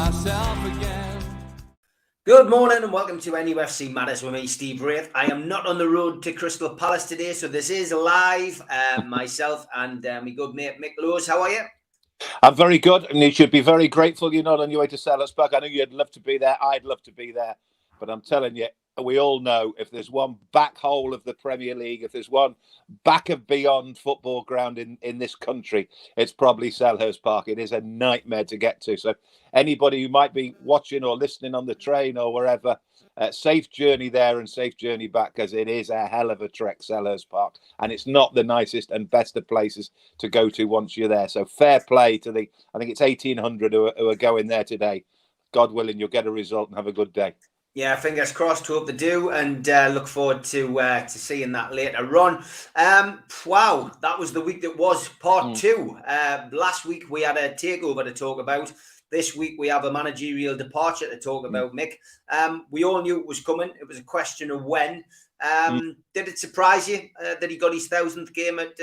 myself again. Good morning and welcome to NUFC Matters with me, Steve Wraith. I am not on the road to Crystal Palace today, so this is live. Myself and my good mate Mick. How are you? I'm very good, and you should be very grateful you're not on your way to Selhurst. I know you'd love to be there. I'd love to be there. But I'm telling you, we all know if there's one back hole of the Premier League, if there's one back of beyond football ground in this country, it's probably Selhurst Park. It is a nightmare to get to. So anybody who might be watching or listening on the train or wherever, safe journey there and safe journey back, because it is a hell of a trek, Selhurst Park. And it's not the nicest and best of places to go to once you're there. So fair play to I think it's 1,800 who are going there today. God willing, you'll get a result and have a good day. Yeah, fingers crossed. Hope they do, and look forward to seeing that later on. Wow, that was the week that was part two. Last week we had a takeover to talk about. This week we have a managerial departure to talk about, Mick. We all knew it was coming. It was a question of when. Did it surprise you that he got his 1,000th game at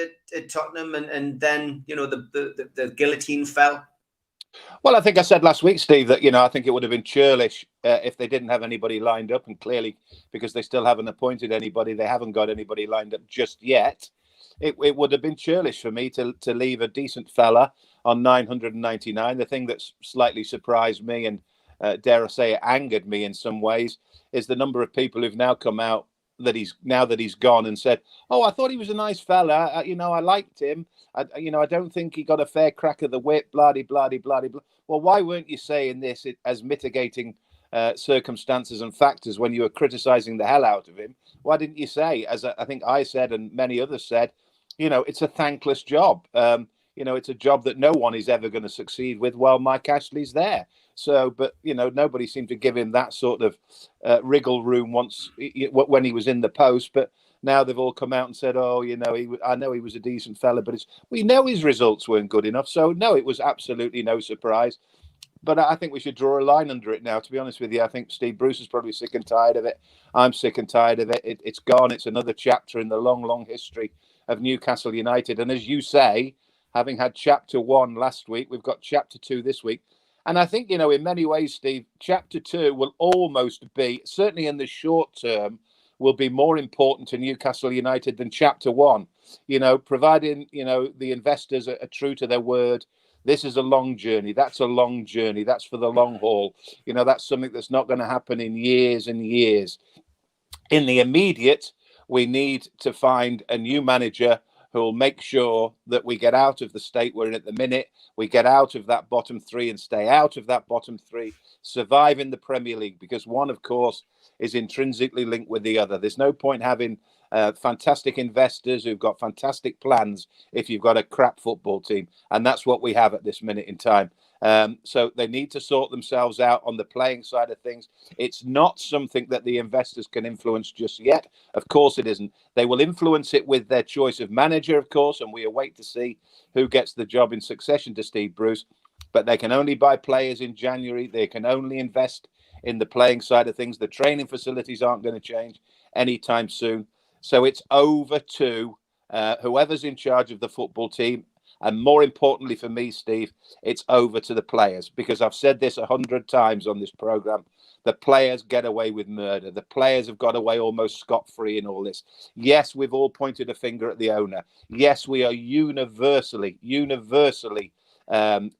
Tottenham, and then the guillotine fell? Well, I think I said last week, Steve, that, I think it would have been churlish if they didn't have anybody lined up. And clearly, because they still haven't appointed anybody, they haven't got anybody lined up just yet. It would have been churlish for me to leave a decent fella on 999. The thing that's slightly surprised me and, dare I say, it angered me in some ways is the number of people who've now come out that he's gone and said, "Oh, I thought he was a nice fella. I liked him. I don't think he got a fair crack of the whip. Blah blah blah blah blah." Well, why weren't you saying this as mitigating circumstances and factors when you were criticising the hell out of him? Why didn't you say, as I think I said and many others said, it's a thankless job. It's a job that no one is ever going to succeed with while Mike Ashley's there. So, but, nobody seemed to give him that sort of wriggle room when he was in the post. But now they've all come out and said, "Oh, I know he was a decent fella, but we know his results weren't good enough." So, no, it was absolutely no surprise. But I think we should draw a line under it now, to be honest with you. I think Steve Bruce is probably sick and tired of it. I'm sick and tired of it. It's gone. It's another chapter in the long, long history of Newcastle United. And as you say, having had chapter 1 last week, we've got chapter 2 this week. And I think, in many ways, Steve, chapter 2 will almost be, certainly in the short term, will be more important to Newcastle United than chapter 1. Providing, the investors are true to their word. This is a long journey. That's a long journey. That's for the long haul. That's something that's not going to happen in years and years. In the immediate, we need to find a new manager who will make sure that we get out of the state we're in at the minute. We get out of that bottom 3 and stay out of that bottom 3, survive in the Premier League, because one, of course, is intrinsically linked with the other. There's no point having fantastic investors who've got fantastic plans if you've got a crap football team. And that's what we have at this minute in time. So they need to sort themselves out on the playing side of things. It's not something that the investors can influence just yet. Of course it isn't. They will influence it with their choice of manager, of course, and we await to see who gets the job in succession to Steve Bruce. But they can only buy players in January. They can only invest in the playing side of things. The training facilities aren't going to change anytime soon. So it's over to whoever's in charge of the football team. And more importantly for me, Steve, it's over to the players, because I've said this 100 times on this program. The players get away with murder. The players have got away almost scot-free in all this. Yes, we've all pointed a finger at the owner. Yes, we are universally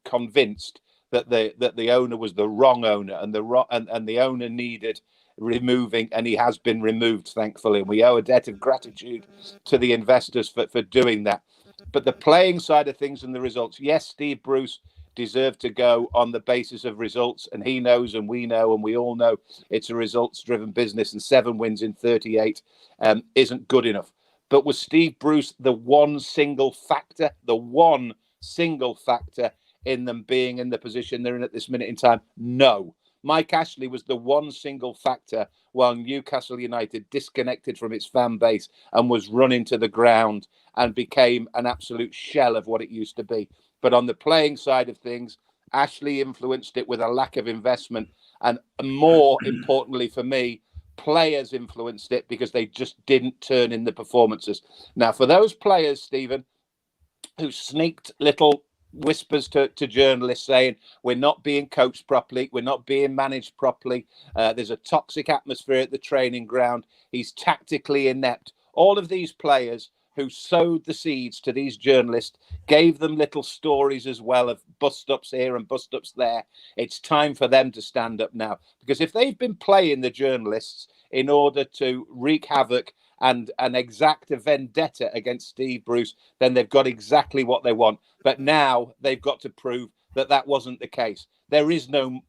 convinced that the owner was the wrong owner, and the owner needed removing, and he has been removed, thankfully. And we owe a debt of gratitude to the investors for doing that. But the playing side of things and the results, yes, Steve Bruce deserved to go on the basis of results, and he knows, and we know, and we all know it's a results-driven business, and 7 wins in 38 isn't good enough. But was Steve Bruce the one single factor in them being in the position they're in at this minute in time? No. Mike Ashley was the one single factor while Newcastle United disconnected from its fan base and was running to the ground and became an absolute shell of what it used to be. But on the playing side of things, Ashley influenced it with a lack of investment. And more importantly for me, players influenced it because they just didn't turn in the performances. Now, for those players, Stephen, who sneaked little whispers to journalists saying we're not being coached properly, we're not being managed properly. There's a toxic atmosphere at the training ground. He's tactically inept. All of these players who sowed the seeds to these journalists, gave them little stories as well of bust-ups here and bust-ups there. It's time for them to stand up now. Because if they've been playing the journalists in order to wreak havoc and exact a vendetta against Steve Bruce, then they've got exactly what they want. But now they've got to prove that that wasn't the case. There is no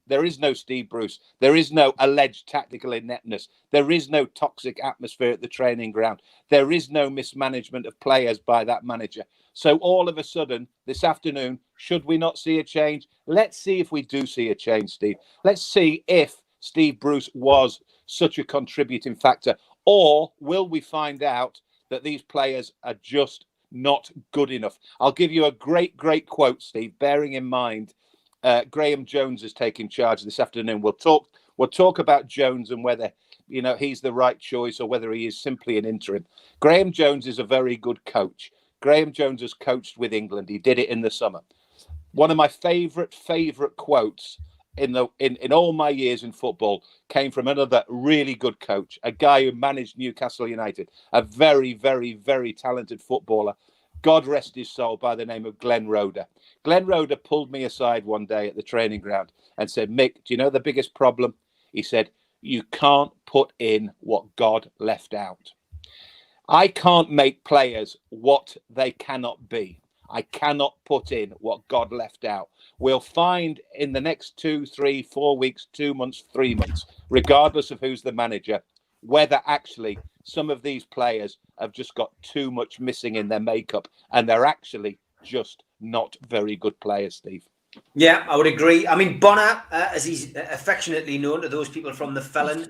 Steve Bruce. There is no alleged tactical ineptness. There is no toxic atmosphere at the training ground. There is no mismanagement of players by that manager. So all of a sudden, this afternoon, should we not see a change? Let's see if we do see a change, Steve. Let's see if Steve Bruce was such a contributing factor, or will we find out that these players are just not good enough? I'll give you a great quote, Steve, bearing in mind Graeme Jones is taking charge this afternoon. We'll talk about Jones and whether he's the right choice or whether he is simply an interim. Graeme Jones is a very good coach. Graeme Jones has coached with England. He did it in the summer. One of my favourite quotes in all my years in football came from another really good coach, a guy who managed Newcastle United, a very, very, very talented footballer. God rest his soul, by the name of Glenn Roeder. Glenn Roeder pulled me aside one day at the training ground and said, Mick, do you know the biggest problem? He said, you can't put in what God left out. I can't make players what they cannot be. I cannot put in what God left out. We'll find in the next 2, 3, 4 weeks, 2 months, 3 months, regardless of who's the manager, whether actually some of these players have just got too much missing in their makeup and they're actually just not very good players, Steve. Yeah, I would agree. I mean, Bonner, as he's affectionately known to those people from the Felon,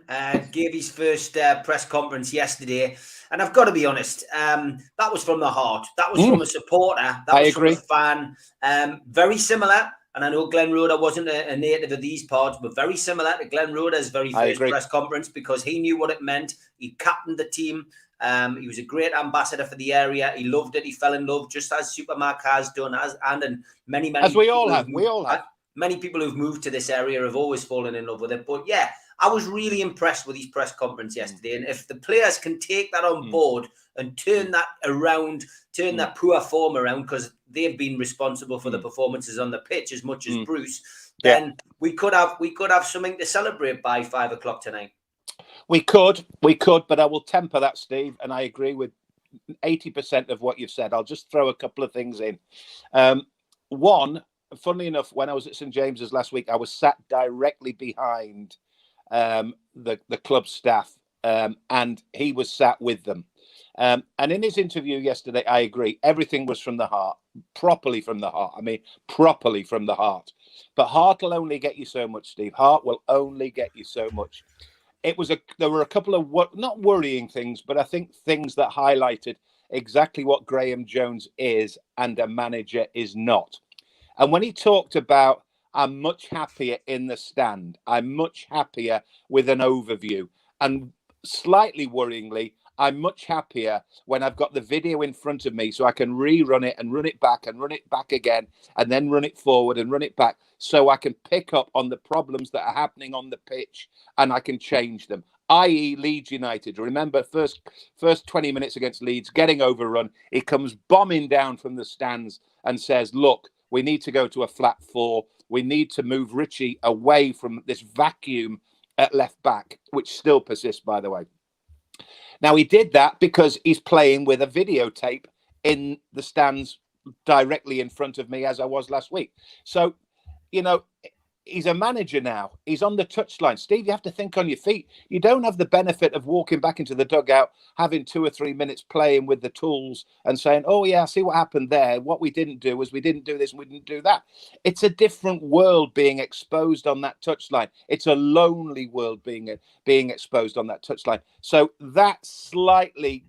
gave his first press conference yesterday. And I've got to be honest, that was from the heart. That was from a supporter. That was from a fan. Very similar. And I know Glenn Roeder wasn't a native of these parts, but very similar to Glenn Roeder's very first press conference, because he knew what it meant. He captained the team. He was a great ambassador for the area. He loved it. He fell in love, just as Supermark has done, and many as we all have. Many people who've moved to this area have always fallen in love with it. But yeah, I was really impressed with his press conference yesterday. And if the players can take that on board and turn that around, turn that poor form around, because they've been responsible for the performances on the pitch as much as Bruce, then we could have something to celebrate by 5 o'clock tonight. We could, but I will temper that, Steve, and I agree with 80% of what you've said. I'll just throw a couple of things in. One, funnily enough, when I was at St James's last week, I was sat directly behind the club staff, and he was sat with them. And in his interview yesterday, I agree, everything was from the heart, properly from the heart. I mean, properly from the heart. But heart will only get you so much, Steve. Heart will only get you so much. There were a couple of not worrying things, but I think things that highlighted exactly what Graeme Jones is and a manager is not. And when he talked about, I'm much happier in the stand, I'm much happier with an overview, and slightly worryingly, I'm much happier when I've got the video in front of me so I can rerun it and run it back again, and then run it forward and run it back, so I can pick up on the problems that are happening on the pitch and I can change them. I.e. Leeds United. Remember, first 20 minutes against Leeds, getting overrun. He comes bombing down from the stands and says, look, we need to go to a flat 4. We need to move Richie away from this vacuum at left back, which still persists, by the way. Now, he did that because he's playing with a videotape in the stands directly in front of me, as I was last week. So, he's a manager now. He's on the touchline. Steve, you have to think on your feet. You don't have the benefit of walking back into the dugout, having 2 or 3 minutes playing with the tools and saying, oh, yeah, see what happened there. What we didn't do was we didn't do this and we didn't do that. It's a different world being exposed on that touchline. It's a lonely world being exposed on that touchline. So that slightly...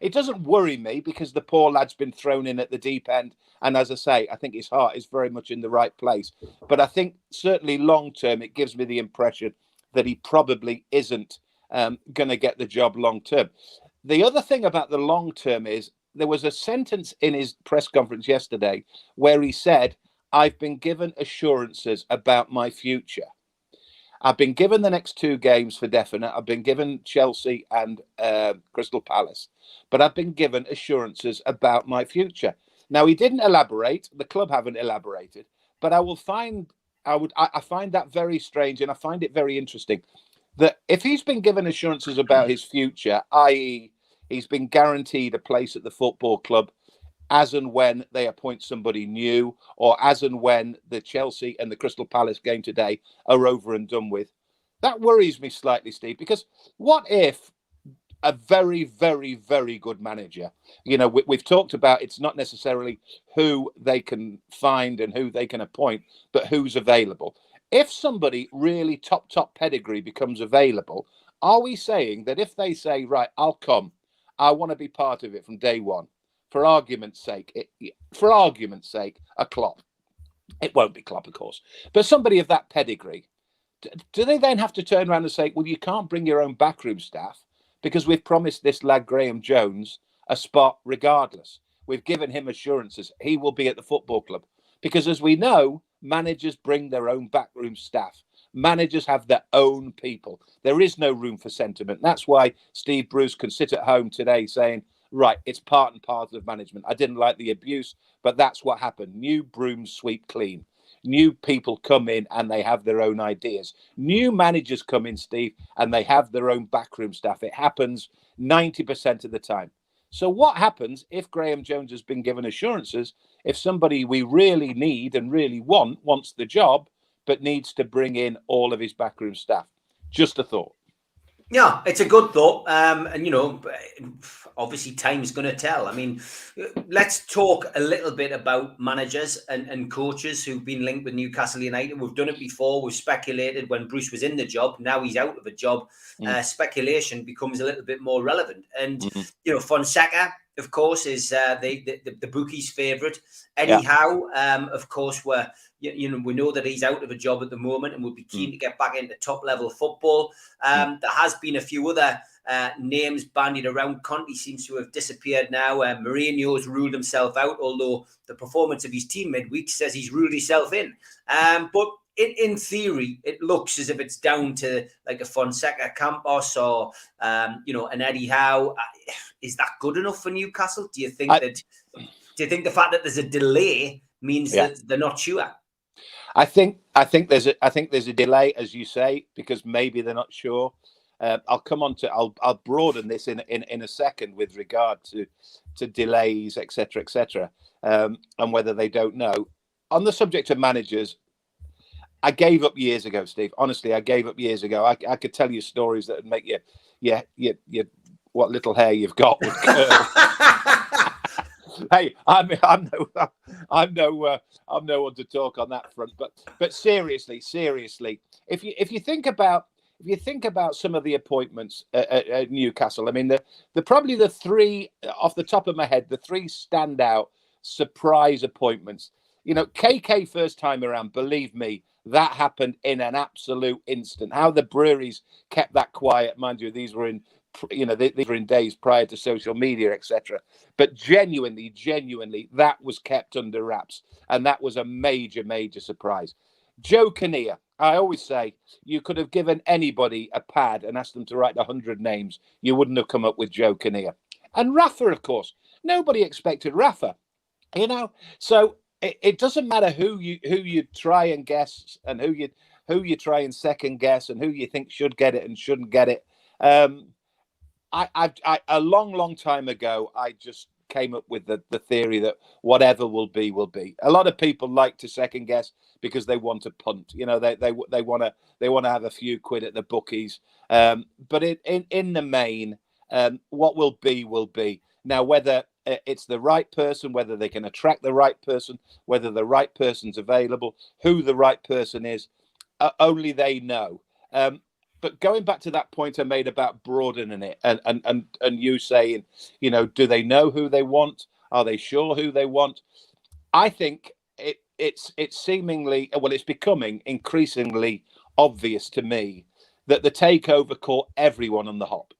it doesn't worry me, because the poor lad's been thrown in at the deep end. And as I say, I think his heart is very much in the right place. But I think certainly long term, it gives me the impression that he probably isn't going to get the job long term. The other thing about the long term is there was a sentence in his press conference yesterday where he said, "I've been given assurances about my future. I've been given the next 2 games for definite. I've been given Chelsea and Crystal Palace, but I've been given assurances about my future." Now, he didn't elaborate. The club haven't elaborated, but I find that very strange, and I find it very interesting that if he's been given assurances about his future, i.e., he's been guaranteed a place at the football club as and when they appoint somebody new, or as and when the Chelsea and the Crystal Palace game today are over and done with. That worries me slightly, Steve, because what if a very, very, very good manager, we've talked about, it's not necessarily who they can find and who they can appoint, but who's available. If somebody really top pedigree becomes available, are we saying that if they say, right, I'll come, I want to be part of it from day one, for argument's sake, a Klopp. It won't be Klopp, of course, but somebody of that pedigree. Do they then have to turn around and say, well, you can't bring your own backroom staff because we've promised this lad Graeme Jones a spot regardless. We've given him assurances he will be at the football club. Because as we know, managers bring their own backroom staff. Managers have their own people. There is no room for sentiment. That's why Steve Bruce can sit at home today saying, right, it's part and parcel of management. I didn't like the abuse, but that's what happened. New brooms sweep clean. New people come in and they have their own ideas. New managers come in, Steve, and they have their own backroom staff. It happens 90% of the time. So what happens if Graeme Jones has been given assurances, if somebody we really need and really wants the job, but needs to bring in all of his backroom staff? Just a thought. Yeah, it's a good thought. And, obviously time's going to tell. I mean, let's talk a little bit about managers and coaches who've been linked with Newcastle United. We've done it before. We've speculated when Bruce was in the job. Now he's out of a job. Speculation becomes a little bit more relevant. And, Fonseca, of course, is the bookies' favourite. Eddie Howe, of course, we know that he's out of a job at the moment and would be keen to get back into top level football. There has been a few other names bandied around. Conte seems to have disappeared now. Mourinho's ruled himself out, although the performance of his team midweek says he's ruled himself in. But in theory, it looks as if it's down to like a Fonseca Campos or an Eddie Howe. Is that good enough for Newcastle? Do you think the fact that there's a delay means that they're not sure? I think there's a delay, as you say, because maybe they're not sure. I'll broaden this in a second with regard to delays, etc., and whether they don't know. On the subject of managers, I gave up years ago, Steve. Honestly, I gave up years ago. I could tell you stories that would make you what little hair you've got would curl. Hey, I'm no one to talk on that front. But seriously, if you think about some of the appointments at Newcastle, I mean, probably the three off the top of my head, the three standout surprise appointments. KK first time around, believe me, that happened in an absolute instant. How the breweries kept that quiet, mind you, these were in days prior to social media, etc. But genuinely, that was kept under wraps, and that was a major surprise. Joe Kinnear, I always say, you could have given anybody a pad and asked them to write 100 names, you wouldn't have come up with Joe Kinnear. And Rafa, of course, nobody expected Rafa, So it doesn't matter who you try and guess and who you try and second guess and who you think should get it and shouldn't get it. I a long time ago, I just came up with the theory that whatever will be. A lot of people like to second guess because they want to punt. They want to have a few quid at the bookies. But in the main, what will be. Now, whether it's the right person, whether they can attract the right person, whether the right person's available, who the right person is, only they know. But going back to that point I made about broadening it and you saying, do they know who they want? Are they sure who they want? I think it's seemingly, it's becoming increasingly obvious to me that the takeover caught everyone on the hop.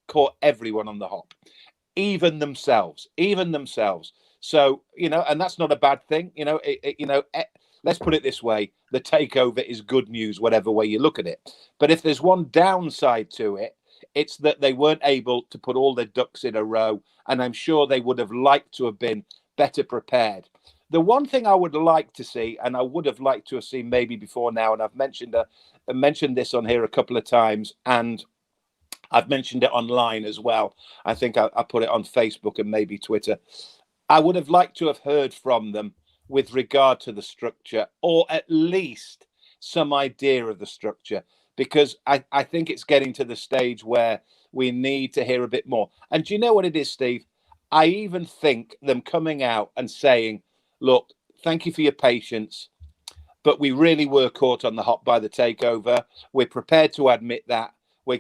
even themselves. So, and that's not a bad thing. Let's put it this way. The takeover is good news, whatever way you look at it. But if there's one downside to it, it's that they weren't able to put all their ducks in a row. And I'm sure they would have liked to have been better prepared. The one thing I would like to see, and I would have liked to have seen maybe before now, and I've mentioned this on here a couple of times, and I've mentioned it online as well. I think I put it on Facebook and maybe Twitter. I would have liked to have heard from them with regard to the structure, or at least some idea of the structure, because I think it's getting to the stage where we need to hear a bit more. And do you know what it is, Steve? I even think them coming out and saying, look, thank you for your patience, but we really were caught on the hop by the takeover. We're prepared to admit that. We're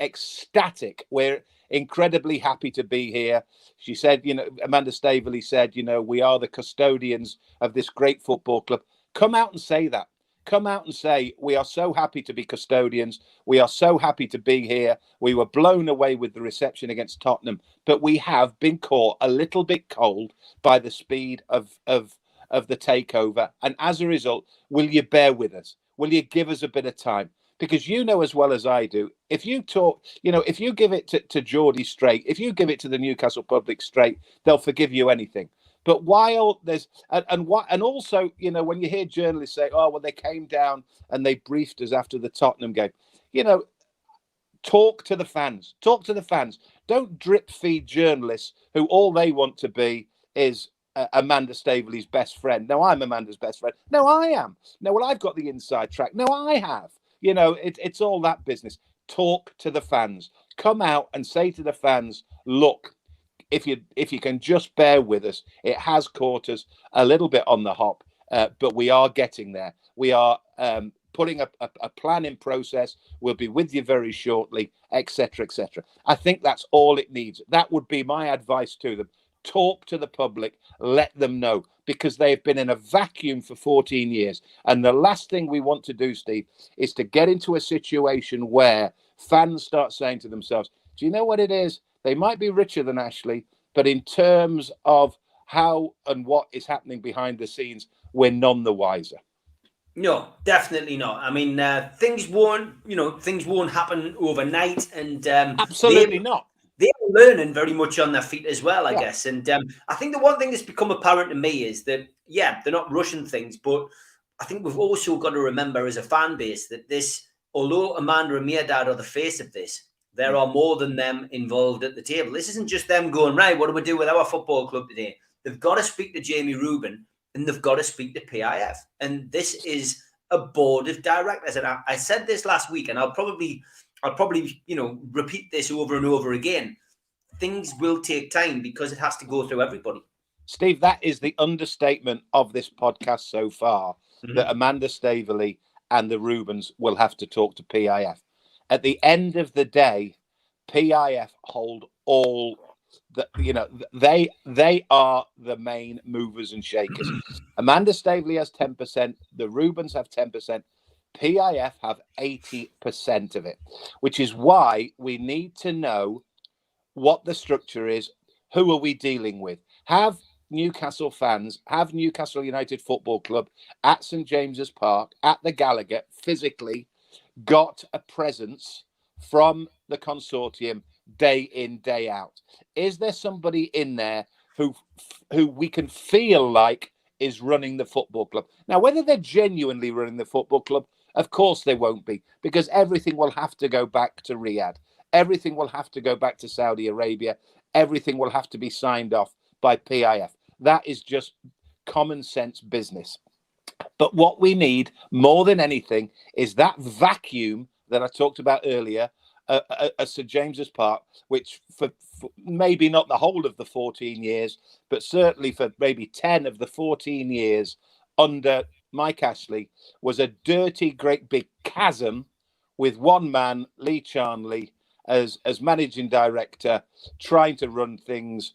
ecstatic. We're incredibly happy to be here. She said, Amanda Staveley said, we are the custodians of this great football club. Come out and say that. Come out and say, we are so happy to be custodians. We are so happy to be here. We were blown away with the reception against Tottenham, but we have been caught a little bit cold by the speed of the takeover. And as a result, will you bear with us? Will you give us a bit of time? Because you know as well as I do, if you talk, if you give it to Geordie straight, if you give it to the Newcastle public straight, they'll forgive you anything. But while there's and also, when you hear journalists say, oh, well, they came down and they briefed us after the Tottenham game, talk to the fans. Talk to the fans. Don't drip feed journalists who all they want to be is Amanda Staveley's best friend. No, I'm Amanda's best friend. No, I am. No, well, I've got the inside track. No, I have. It's all that business. Talk to the fans. Come out and say to the fans, look, if you can just bear with us, it has caught us a little bit on the hop, but we are getting there. We are putting a plan in process. We'll be with you very shortly, etc., etc. I think that's all it needs. That would be my advice to them. Talk to the public, let them know, because they've been in a vacuum for 14 years. And the last thing we want to do, Steve, is to get into a situation where fans start saying to themselves, do you know what it is? They might be richer than Ashley, but in terms of how and what is happening behind the scenes, we're none the wiser. No, definitely not. I mean, things won't happen overnight, and absolutely not. They're learning very much on their feet as well, I guess. And I think the one thing that's become apparent to me is that, they're not rushing things, but I think we've also got to remember as a fan base that this, although Amanda and Mirdad are the face of this, there are more than them involved at the table. This isn't just them going, right, what do we do with our football club today? They've got to speak to Jamie Rubin and they've got to speak to PIF. And this is a board of directors. And I said this last week, and I'll probably repeat this over and over again. Things will take time because it has to go through everybody. Steve, that is the understatement of this podcast so far, that Amanda Staveley and the Rubens will have to talk to PIF. At the end of the day, PIF hold all they are the main movers and shakers. Amanda Staveley has 10%, the Rubens have 10%, PIF have 80% of it, which is why we need to know what the structure is. Who are we dealing with? Have Newcastle fans, have Newcastle United Football Club at St James's Park, at the Gallagher, physically got a presence from the consortium day in, day out? Is there somebody in there who we can feel like is running the football club? Now, whether they're genuinely running the football club, of course they won't be, because everything will have to go back to Riyadh. Everything will have to go back to Saudi Arabia. Everything will have to be signed off by PIF. That is just common sense business. But what we need more than anything is that vacuum that I talked about earlier at St James's Park, which for maybe not the whole of the 14 years, but certainly for maybe 10 of the 14 years under Mike Ashley, was a dirty, great big chasm with one man, Lee Charnley, as managing director, trying to run things,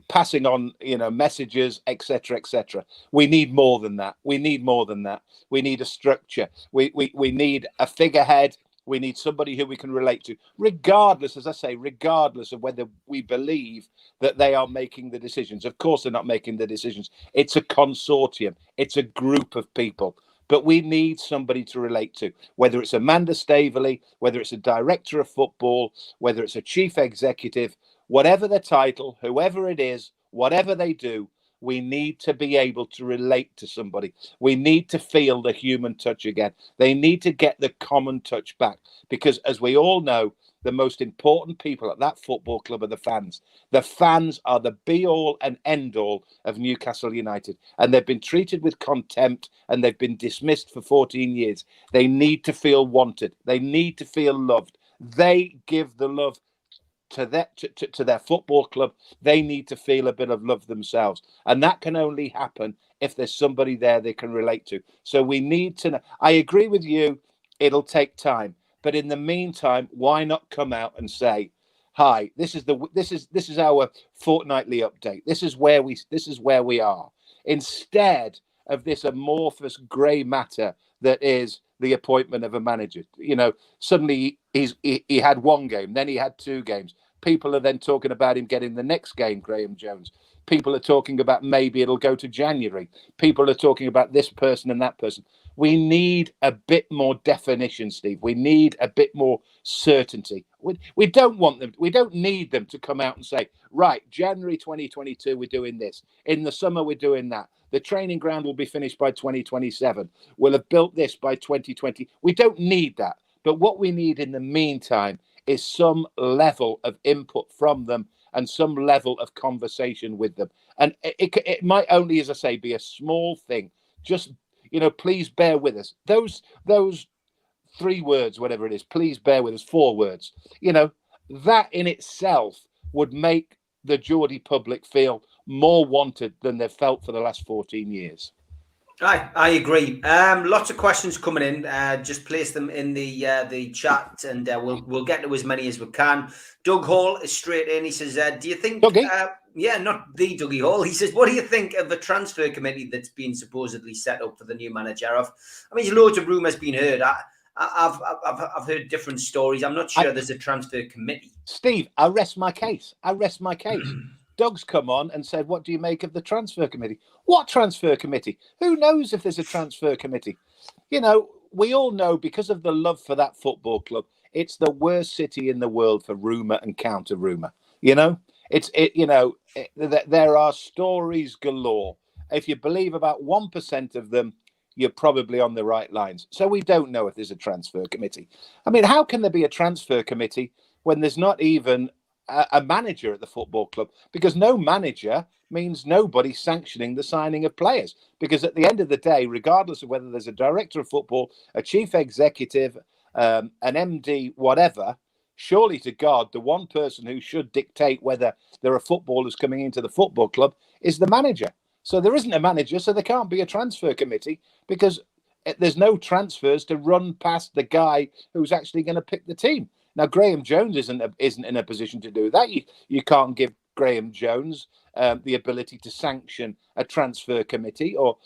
passing on, messages, etc., etc. We need more than that. We need more than that. We need a structure. We need a figurehead. We need somebody who we can relate to, regardless, as I say, regardless of whether we believe that they are making the decisions. Of course, they're not making the decisions. It's a consortium. It's a group of people. But we need somebody to relate to, whether it's Amanda Staveley, whether it's a director of football, whether it's a chief executive, whatever the title, whoever it is, whatever they do, we need to be able to relate to somebody. We need to feel the human touch again. They need to get the common touch back, because as we all know, the most important people at that football club are the fans. The fans are the be-all and end-all of Newcastle United, and they've been treated with contempt and they've been dismissed for 14 years. They need to feel wanted. They need to feel loved. They give the love to their football club. They need to feel a bit of love themselves, and that can only happen if there's somebody there they can relate to. So we need to know. I agree with you, it'll take time, but in the meantime, why not come out and say, hi, this is our fortnightly update, this is where we are, instead of this amorphous grey matter that is the appointment of a manager. Suddenly he had one game, then he had 2 games. People are then talking about him getting the next game, Graeme Jones. People are talking about maybe it'll go to January. People are talking about this person and that person. We need a bit more definition, Steve. We need a bit more certainty. We don't want them. We don't need them to come out and say, right, January 2022, we're doing this. In the summer, we're doing that. The training ground will be finished by 2027. We'll have built this by 2020. We don't need that. But what we need in the meantime is some level of input from them and some level of conversation with them. And it might only, as I say, be a small thing. Just, please bear with us. Those 3 words, whatever it is, please bear with us, 4 words. That in itself would make the Geordie public feel more wanted than they've felt for the last 14 years. I agree. Lots of questions coming in. Just place them in the chat, and we'll get to as many as we can. Doug Hall is straight in. He says, "Do you think?" Dougie? Not the Dougie Hall. He says, "What do you think of the transfer committee that's been supposedly set up for the new manager?" There's loads of rumours being heard. I've heard different stories. I'm not sure there's a transfer committee. Steve, I rest my case. Doug's come on and said, what do you make of the transfer committee? What transfer committee? Who knows if there's a transfer committee? We all know, because of the love for that football club, it's the worst city in the world for rumour and counter rumour. There are stories galore. If you believe about 1% of them, you're probably on the right lines. So we don't know if there's a transfer committee. How can there be a transfer committee when there's not even a manager at the football club? Because no manager means nobody sanctioning the signing of players. Because at the end of the day, regardless of whether there's a director of football, a chief executive, an MD, whatever, surely to God, the one person who should dictate whether there are footballers coming into the football club is the manager. So there isn't a manager, so there can't be a transfer committee, because there's no transfers to run past the guy who's actually going to pick the team. Now, Graeme Jones isn't in a position to do that. You can't give Graeme Jones the ability to sanction a transfer committee or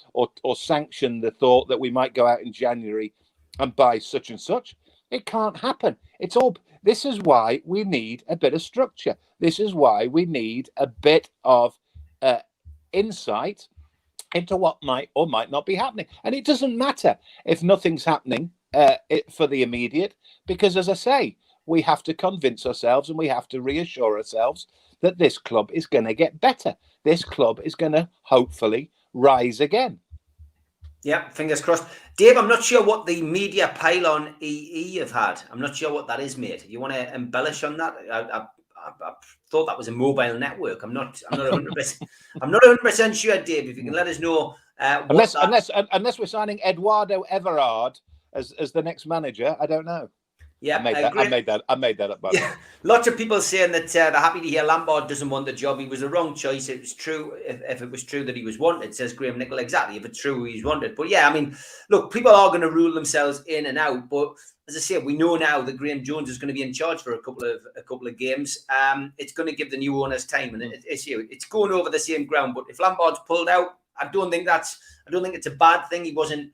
sanction the thought that we might go out in January and buy such and such. It can't happen. This is why we need a bit of structure. This is why we need a bit of insight into what might or might not be happening. And it doesn't matter if nothing's happening for the immediate, because, as I say, we have to convince ourselves and we have to reassure ourselves that this club is going to get better. This club is going to hopefully rise again. Yeah, fingers crossed. Dave, I'm not sure what the media pylon EE have had. I'm not sure what that is, mate. You want to embellish on that? I thought that was a mobile network. I'm not 100%. I'm not 100% sure, Dave. If you can let us know, unless we're signing Eduardo Everard as the next manager, I don't know. Yeah, I made that up. Yeah. Lots of people saying that they're happy to hear Lampard doesn't want the job. He was the wrong choice. It was true. If it was true that he was wanted, says Graham Nicol, exactly. If it's true he's wanted. But yeah, look, people are going to rule themselves in and out. But as I say, we know now that Graeme Jones is going to be in charge for a couple of games. It's going to give the new owners time, and it's going over the same ground. But if Lampard's pulled out, I don't think it's a bad thing. He wasn't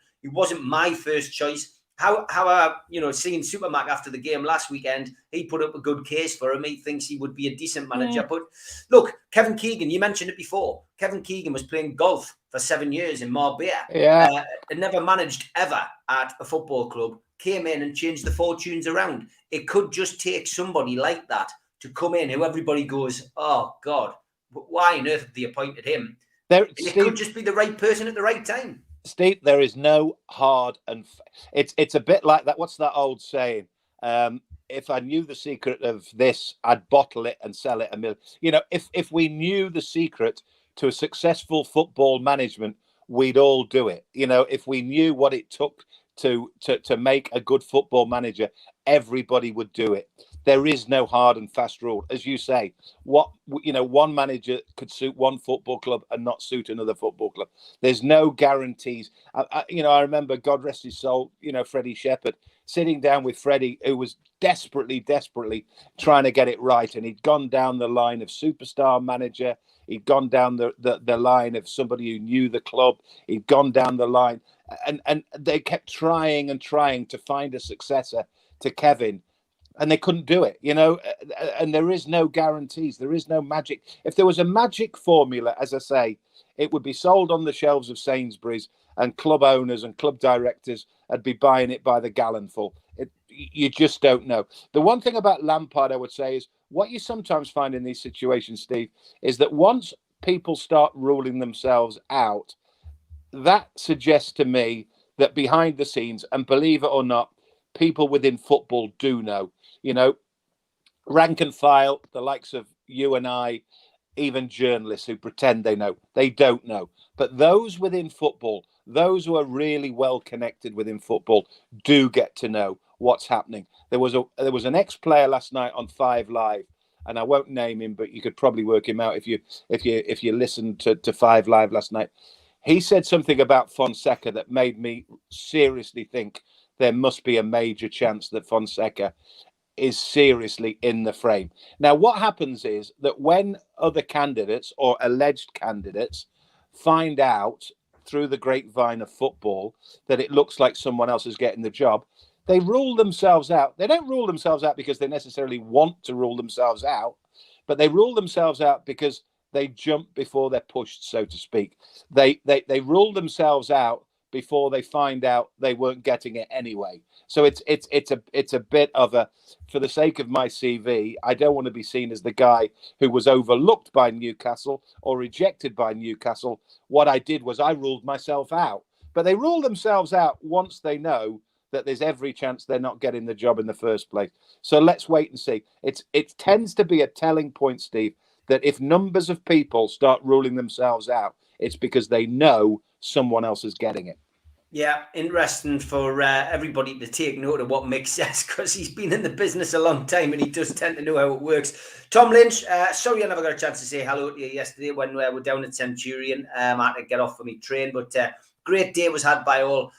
my first choice. seeing Supermac after the game last weekend, he put up a good case for him. He thinks he would be a decent manager. But look, Kevin Keegan, you mentioned it before. Kevin Keegan was playing golf for 7 years in Marbella. Yeah. And never managed ever at a football club. Came in and changed the fortunes around. It could just take somebody like that to come in who everybody goes, oh, God, why on earth have they appointed him? It could just be the right person at the right time. Steve, there is no hard and it's a bit like that. What's that old saying? If I knew the secret of this, I'd bottle it and sell it a million. You know, if we knew the secret to a successful football management, we'd all do it. You know, if we knew what it took to make a good football manager, everybody would do it. There is no hard and fast rule, as you say. One manager could suit one football club and not suit another football club. There's no guarantees. I remember, God rest his soul, Freddie Shepherd, sitting down with Freddie, who was desperately trying to get it right, and he'd gone down the line of superstar manager. He'd gone down the line of somebody who knew the club. He'd gone down the line, and they kept trying to find a successor to Kevin. And they couldn't do it, and there is no guarantees. There is no magic. If there was a magic formula, as I say, it would be sold on the shelves of Sainsbury's, and club owners and club directors would be buying it by the gallonful. You just don't know. The one thing about Lampard, I would say, is what you sometimes find in these situations, Steve, is that once people start ruling themselves out, that suggests to me that behind the scenes, and believe it or not, people within football do know. Rank and file, the likes of you and I, even journalists who pretend they know, they don't know. But those within football, those who are really well connected within football, do get to know what's happening. There was an ex-player last night on 5 Live, and I won't name him, but you could probably work him out if you listened to 5 Live last night. He said something about Fonseca that made me seriously think there must be a major chance that Fonseca is seriously in the frame. Now, what happens is that when other candidates or alleged candidates find out through the grapevine of football that it looks like someone else is getting the job, they rule themselves out. They don't rule themselves out because they necessarily want to rule themselves out, but they rule themselves out because they jump before they're pushed, so to speak. They rule themselves out before they find out they weren't getting it anyway. So it's a bit of a, for the sake of my CV, I don't want to be seen as the guy who was overlooked by Newcastle or rejected by Newcastle. What I did was I ruled myself out. But they rule themselves out once they know that there's every chance they're not getting the job in the first place. So let's wait and see. It tends to be a telling point, Steve, that if numbers of people start ruling themselves out, it's because they know someone else is getting it. Yeah, interesting for everybody to take note of what Mick says, because he's been in the business a long time and he does tend to know how it works. Tom Lynch, sorry I never got a chance to say hello to you yesterday when we were down at Centurion. I had to get off for my train, but great day was had by all.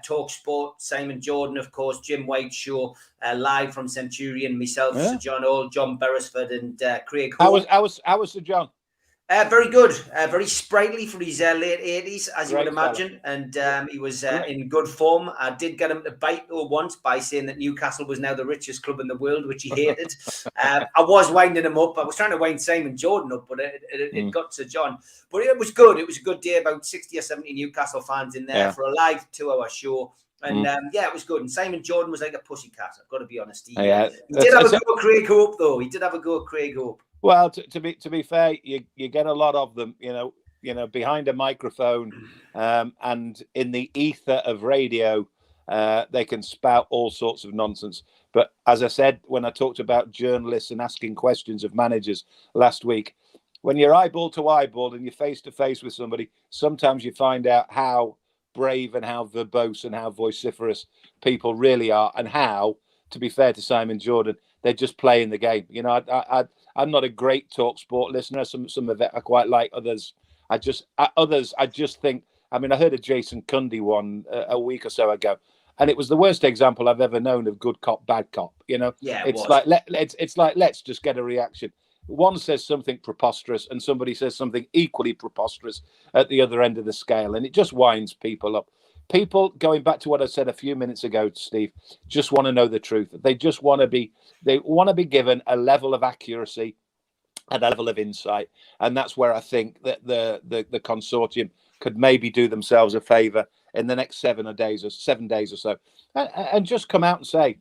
Talk Sport, Simon Jordan, of course, Jim White Show, live from Centurion, myself, Sir John Hall, John Beresford, and Craig Hall. How was Sir John? Very good, very sprightly for his late 80s, as you would imagine, fella. and he was in good form. I did get him to bite though once by saying that Newcastle was now the richest club in the world, which he hated. I was winding him up. I was trying to wind Simon Jordan up, but it got to John. But it was good. It was a good day. About 60 or 70 Newcastle fans in there for a live 2-hour show. And it was good. And Simon Jordan was like a pussycat, I've got to be honest. He did have a go at Craig Hope, though. He did have a go at Craig Hope. Well, to be fair, you get a lot of them, behind a microphone, and in the ether of radio, they can spout all sorts of nonsense. But as I said, when I talked about journalists and asking questions of managers last week, when you're eyeball to eyeball and you're face to face with somebody, sometimes you find out how brave and how verbose and how vociferous people really are, and how, to be fair to Simon Jordan, they're just playing the game. I'm not a great talk sport listener. Some of it I quite like. Others I just think. I mean, I heard a Jason Cundy one a week or so ago, and it was the worst example I've ever known of good cop, bad cop. Yeah, it's like let's just get a reaction. One says something preposterous, and somebody says something equally preposterous at the other end of the scale, and it just winds people up. People, going back to what I said a few minutes ago, Steve, just want to know the truth. They just want to be given a level of accuracy and a level of insight. And that's where I think that the consortium could maybe do themselves a favour in the next 7 days or so, and just come out and say,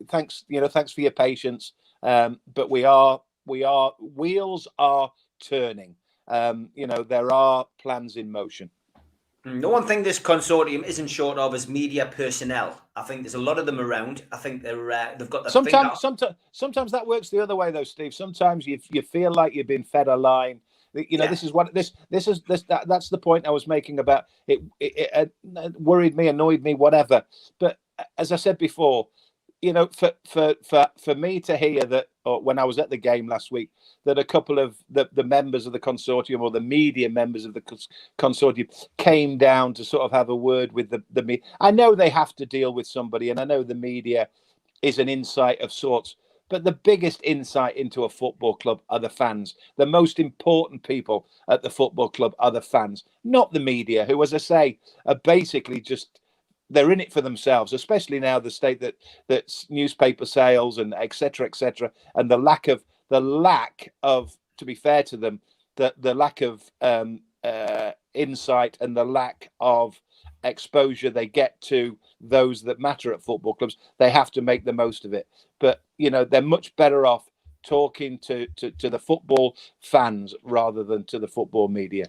thanks for your patience. But wheels are turning. There are plans in motion. The one thing this consortium isn't short of is media personnel. I think there's a lot of them around. I think they've got the sometimes that works the other way though, Steve. Sometimes you feel like you've been fed a line. This is what that's the point I was making about it. It worried me, annoyed me, whatever. But as I said before, for me to hear that, or when I was at the game last week, that a couple of the members of the consortium, or the media members of the consortium, came down to sort of have a word with the media. I know they have to deal with somebody, and I know the media is an insight of sorts, but the biggest insight into a football club are the fans. The most important people at the football club are the fans, not the media, who, as I say, are basically just, they're in it for themselves, especially now the state that newspaper sales and et cetera, and the lack of, to be fair to them, the lack of insight and the lack of exposure they get to those that matter at football clubs. They have to make the most of it. But they're much better off talking to the football fans rather than to the football media.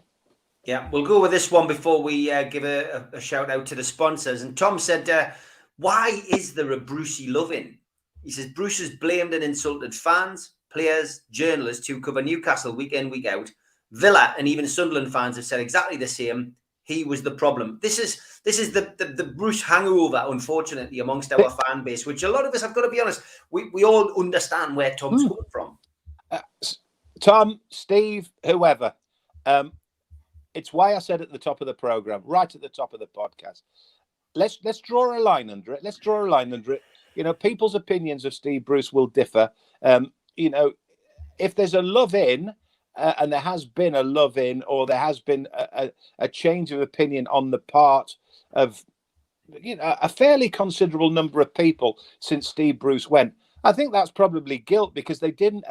Yeah, we'll go with this one before we give a shout out to the sponsors. And Tom said, why is there a Brucey loving? He says, Bruce has blamed and insulted fans, players, journalists who cover Newcastle week in, week out. Villa and even Sunderland fans have said exactly the same. He was the problem. This is the Bruce hangover, unfortunately, amongst our fan base, which a lot of us, I've got to be honest, we all understand where Tom's coming from. Tom, Steve, whoever. It's why I said at the top of the program, right at the top of the podcast, let's draw a line under it. Let's draw a line under it. People's opinions of Steve Bruce will differ. If there's a love in, and there has been a love in, or there has been a change of opinion on the part of a fairly considerable number of people since Steve Bruce went, I think that's probably guilt, because they didn't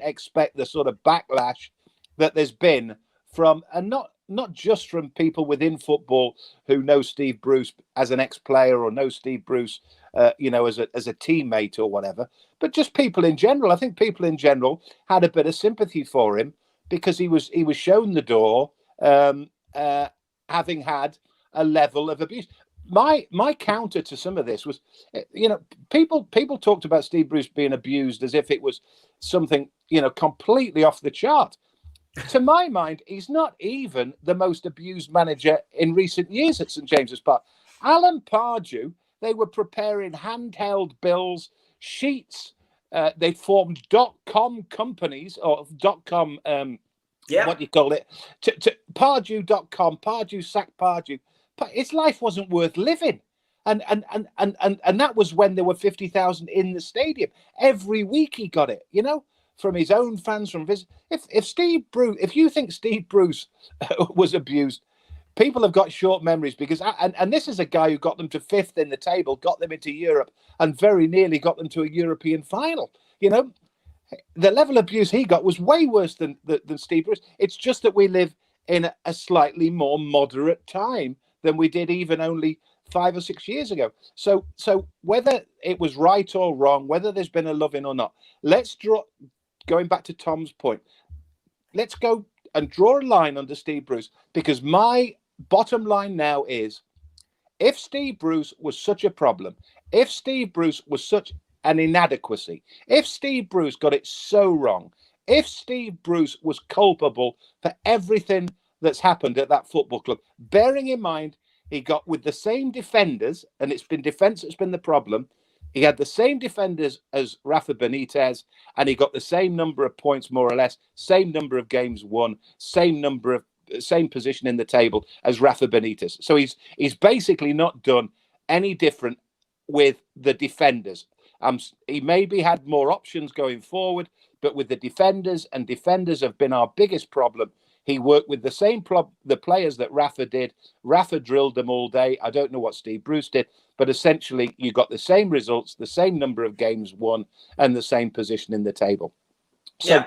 expect the sort of backlash that there's been from, and not just from people within football who know Steve Bruce as an ex-player, or know Steve Bruce as a teammate or whatever, but just people in general. I think people in general had a bit of sympathy for him, because he was shown the door, having had a level of abuse. My counter to some of this was, people talked about Steve Bruce being abused as if it was something completely off the chart. To my mind, he's not even the most abused manager in recent years at St James's Park. Alan Pardew, they were preparing handheld bills, sheets. They formed .com companies, or .com, what do you call it? To Pardew.com, Pardew sacked Pardew. But his life wasn't worth living. And that was when there were 50,000 in the stadium. Every week he got it, from his own fans, from visitors. If you think Steve Bruce was abused, people have got short memories, because and this is a guy who got them to 5th in the table, got them into Europe, and very nearly got them to a European final. The level of abuse he got was way worse than Steve Bruce. It's just that we live in a slightly more moderate time than we did even only 5 or 6 years ago. So whether it was right or wrong, whether there's been a love-in or not, going back to Tom's point, let's go and draw a line under Steve Bruce, because my bottom line now is, if Steve Bruce was such a problem, if Steve Bruce was such an inadequacy, if Steve Bruce got it so wrong, if Steve Bruce was culpable for everything that's happened at that football club, bearing in mind he got with the same defenders, and it's been defence that's been the problem. He had the same defenders as Rafa Benitez, and he got the same number of points, more or less, same number of games won, same position in the table as Rafa Benitez. So he's basically not done any different with the defenders. He maybe had more options going forward, but with the defenders, and defenders have been our biggest problem, He worked with the same the players that Rafa did. Rafa drilled them all day. I don't know what Steve Bruce did, but essentially you got the same results, the same number of games won, and the same position in the table. So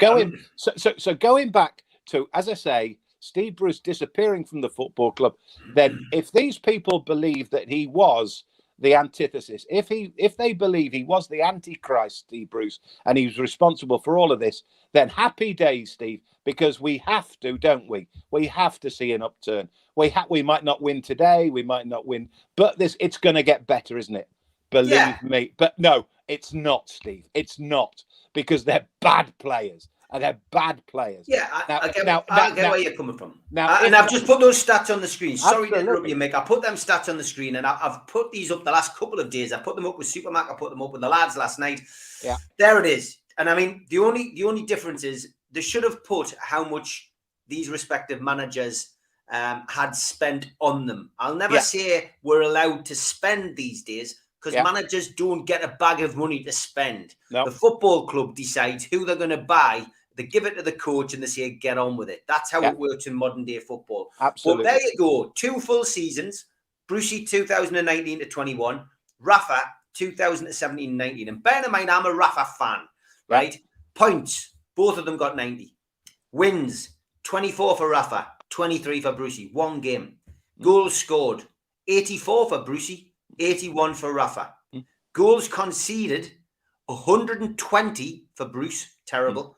going back to, as I say, Steve Bruce disappearing from the football club, then if these people believe that he was the antithesis, if they believe he was the Antichrist, Steve Bruce, and he was responsible for all of this, then happy days, Steve, because we have to, don't we? We have to see an upturn. We might not win today, we might not win, but it's going to get better, isn't it? Believe me. But no, it's not, Steve. It's not, because they're bad players. And they're bad players. Yeah, I get where you're coming from. And I've just put those stats on the screen. Sorry to interrupt you, Mick. I put them stats on the screen, and I've put these up the last couple of days. I put them up with Supermac. I put them up with the lads last night. Yeah, there it is. And I mean, the only difference is they should have put how much these respective managers had spent on them. I'll never say we're allowed to spend these days, because managers don't get a bag of money to spend. No. The football club decides who they're going to buy. They give it to the coach and they say, get on with it. That's how it works in modern day football. Absolutely. But there you go. 2 full seasons. Brucey 2019 to 21. Rafa 2017-19. And bear in mind, I'm a Rafa fan, right? Points. Both of them got 90. Wins. 24 for Rafa. 23 for Brucey. 1 game. Goals scored. 84 for Brucey. 81 for Rafa. Goals conceded. 120 for Bruce. Terrible.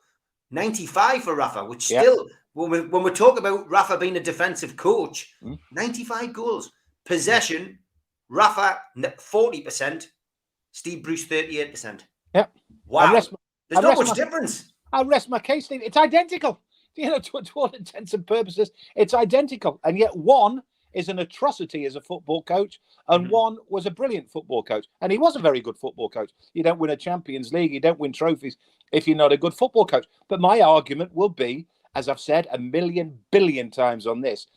95 for Rafa, which still, when we talk about Rafa being a defensive coach, 95 goals. Possession, Rafa 40%, Steve Bruce 38%. Yeah. Wow. There's not much difference. I'll rest my case, Steve. It's identical. To all intents and purposes, it's identical. And yet one is an atrocity as a football coach, and one was a brilliant football coach. And he was a very good football coach. You don't win a Champions League, you don't win trophies if you're not a good football coach. But my argument will be, as I've said a million billion times on this,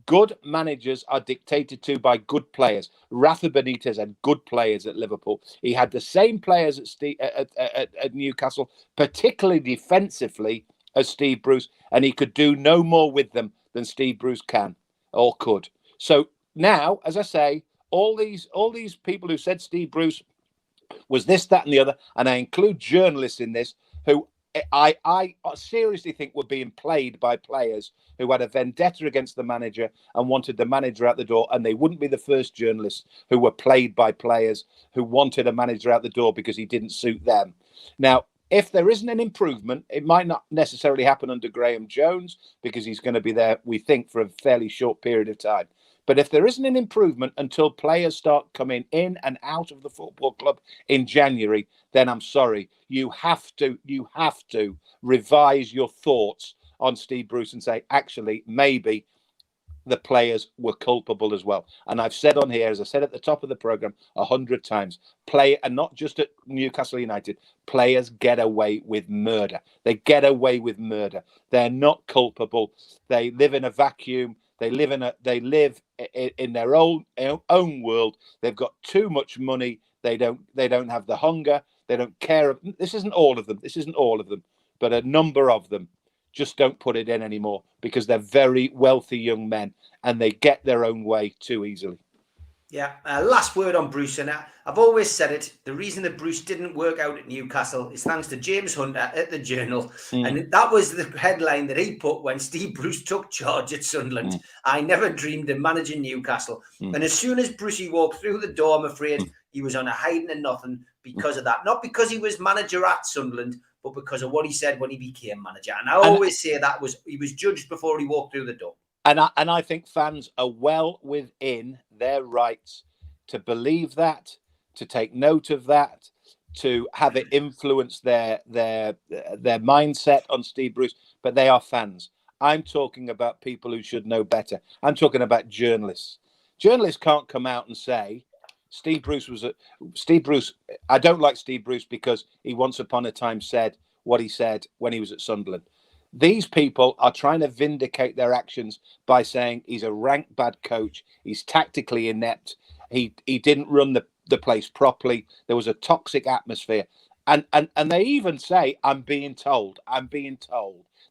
good managers are dictated to by good players. Rafa Benitez had good players at Liverpool. He had the same players at Newcastle, particularly defensively, as Steve Bruce, and he could do no more with them than Steve Bruce can or could. So now, as I say, all these people who said Steve Bruce was this, that, and the other, and I include journalists in this, who I seriously think were being played by players who had a vendetta against the manager and wanted the manager out the door, and they wouldn't be the first journalists who were played by players who wanted a manager out the door because he didn't suit them. Now, if there isn't an improvement, it might not necessarily happen under Graeme Jones, because he's going to be there, we think, for a fairly short period of time. But if there isn't an improvement until players start coming in and out of the football club in January, then I'm sorry, you have to revise your thoughts on Steve Bruce and say, actually, maybe the players were culpable as well. And I've said on here, as I said at the top of the program 100 times, and not just at Newcastle United, players get away with murder. They get away with murder. They're not culpable. They live in a vacuum. They live in their own world. They've got too much money. They don't have the hunger. They don't care. This isn't all of them, but a number of them just don't put it in anymore, because they're very wealthy young men and they get their own way too easily. Yeah. Last word on Bruce, and I've always said it. The reason that Bruce didn't work out at Newcastle is thanks to James Hunter at the Journal. And that was the headline that he put when Steve Bruce took charge at Sunderland. I never dreamed of managing Newcastle. And as soon as Brucey walked through the door, I'm afraid he was on a hiding and nothing because of that. Not because he was manager at Sunderland, but because of what he said when he became manager. And I always say he was judged before he walked through the door. And I think fans are well within their rights to believe that, to take note of that, to have it influence their mindset on Steve Bruce. But they are fans. I'm talking about people who should know better. I'm talking about journalists. Journalists can't come out and say Steve Bruce. I don't like Steve Bruce because he once upon a time said what he said when he was at Sunderland. These people are trying to vindicate their actions by saying he's a rank bad coach. He's tactically inept. He didn't run the place properly. There was a toxic atmosphere. And they even say, I'm being told.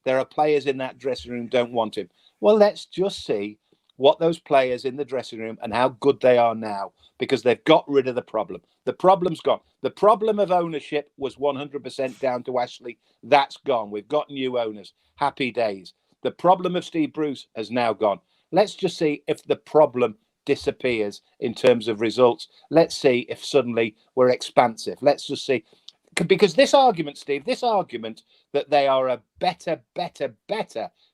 There are players in that dressing room who don't want him. Well, let's just see what those players in the dressing room and how good they are now, because they've got rid of the problem. The problem's gone. The problem of ownership was 100% down to Ashley. That's gone. We've got new owners. Happy days. The problem of Steve Bruce has now gone. Let's just see if the problem disappears in terms of results. Let's see if suddenly we're expansive. Let's just see. Because this argument, Steve, this argument that they are a better